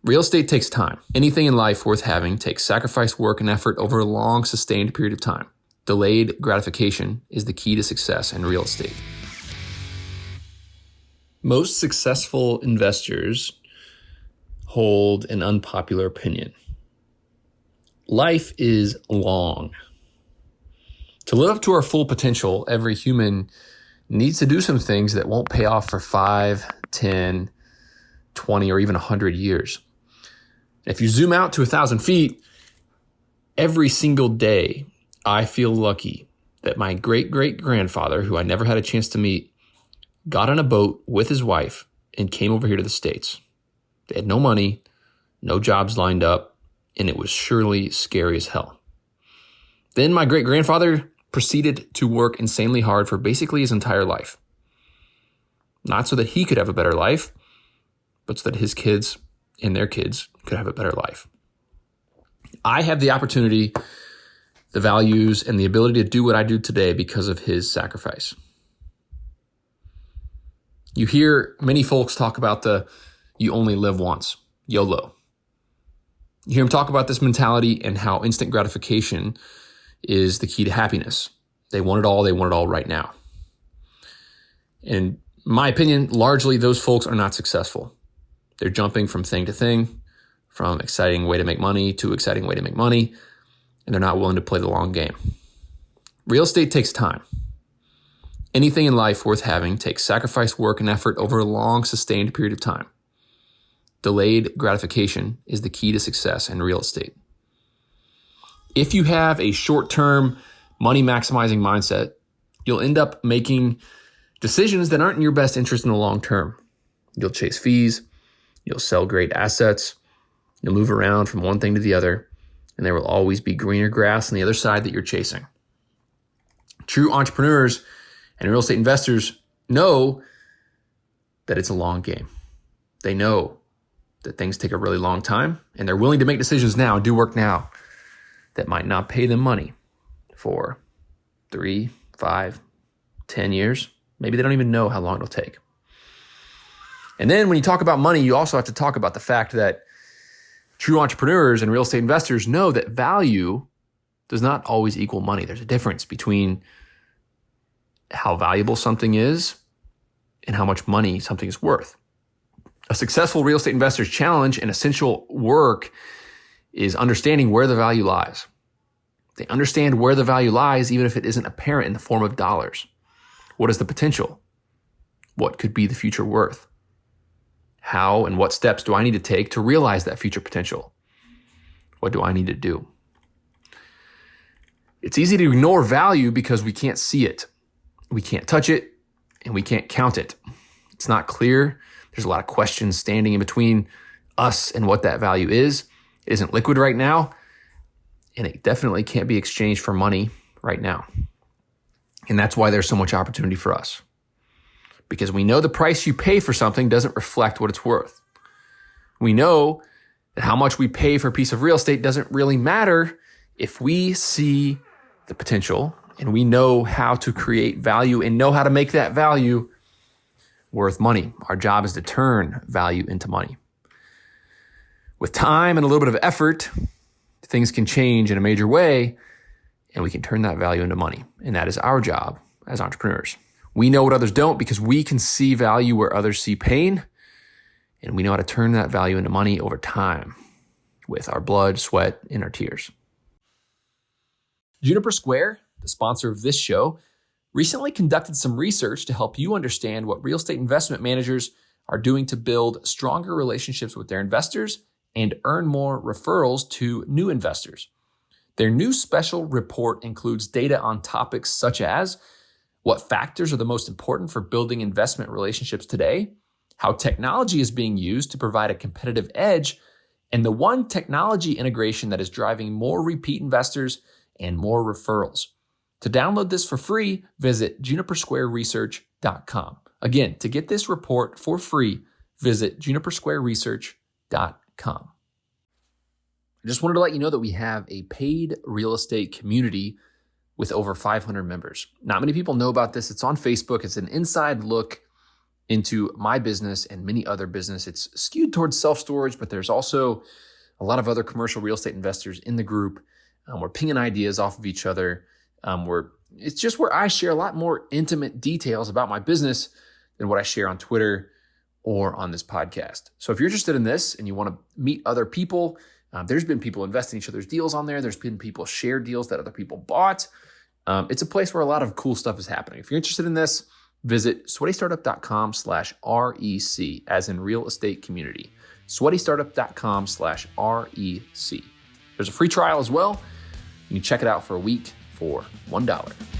Real estate takes time. Anything in life worth having takes sacrifice, work, and effort over a long, sustained period of time. Delayed gratification is the key to success in real estate. Most successful investors hold an unpopular opinion. Life is long. To live up to our full potential, every human needs to do some things that won't pay off for 5, 10, 20, or even 100 years. If you zoom out to 1,000 feet, every single day, I feel lucky that my great-great-grandfather, who I never had a chance to meet, got on a boat with his wife and came over here to the States. They had no money, no jobs lined up, and it was surely scary as hell. Then my great-grandfather proceeded to work insanely hard for basically his entire life. Not so that he could have a better life, but so that his kids and their kids could have a better life. I have the opportunity, the values, and the ability to do what I do today because of his sacrifice. You hear many folks talk about you only live once, YOLO. You hear them talk about this mentality and how instant gratification is the key to happiness. They want it all right now. In my opinion, largely those folks are not successful. They're jumping from thing to thing, from exciting way to make money to exciting way to make money, and they're not willing to play the long game. Real estate takes time. Anything in life worth having takes sacrifice, work, and effort over a long, sustained period of time. Delayed gratification is the key to success in real estate. If you have a short-term, money-maximizing mindset, you'll end up making decisions that aren't in your best interest in the long term. You'll chase fees, you'll sell great assets, you'll move around from one thing to the other, and there will always be greener grass on the other side that you're chasing. True entrepreneurs and real estate investors know that it's a long game. They know that things take a really long time, and they're willing to make decisions now, do work now that might not pay them money for 3, 5, 10 years. Maybe they don't even know how long it'll take. And then when you talk about money, you also have to talk about the fact that true entrepreneurs and real estate investors know that value does not always equal money. There's a difference between how valuable something is and how much money something is worth. A successful real estate investor's challenge and essential work is understanding where the value lies. They understand where the value lies even if it isn't apparent in the form of dollars. What is the potential? What could be the future worth? How and what steps do I need to take to realize that future potential? What do I need to do? It's easy to ignore value because we can't see it. We can't touch it, and we can't count it. It's not clear. There's a lot of questions standing in between us and what that value is. It isn't liquid right now, and it definitely can't be exchanged for money right now. And that's why there's so much opportunity for us. Because we know the price you pay for something doesn't reflect what it's worth. We know that how much we pay for a piece of real estate doesn't really matter if we see the potential and we know how to create value and know how to make that value worth money. Our job is to turn value into money. With time and a little bit of effort, things can change in a major way and we can turn that value into money. And that is our job as entrepreneurs. We know what others don't because we can see value where others see pain, and we know how to turn that value into money over time with our blood, sweat, and our tears. Juniper Square, the sponsor of this show, recently conducted some research to help you understand what real estate investment managers are doing to build stronger relationships with their investors and earn more referrals to new investors. Their new special report includes data on topics such as what factors are the most important for building investment relationships today, how technology is being used to provide a competitive edge, and the one technology integration that is driving more repeat investors and more referrals. To download this for free, visit junipersquareresearch.com. Again, to get this report for free, visit junipersquareresearch.com. I just wanted to let you know that we have a paid real estate community with over 500 members. Not many people know about this. It's on Facebook. It's an inside look into my business and many other business. It's skewed towards self-storage, but there's also a lot of other commercial real estate investors in the group. We're pinging ideas off of each other. It's just where I share a lot more intimate details about my business than what I share on Twitter or on this podcast. So if you're interested in this and you want to meet other people, there's been people investing in each other's deals on there. There's been people share deals that other people bought. It's a place where a lot of cool stuff is happening. If you're interested in this, visit sweatystartup.com/REC, as in real estate community. sweatystartup.com/REC. There's a free trial as well. You can check it out for a week for $1.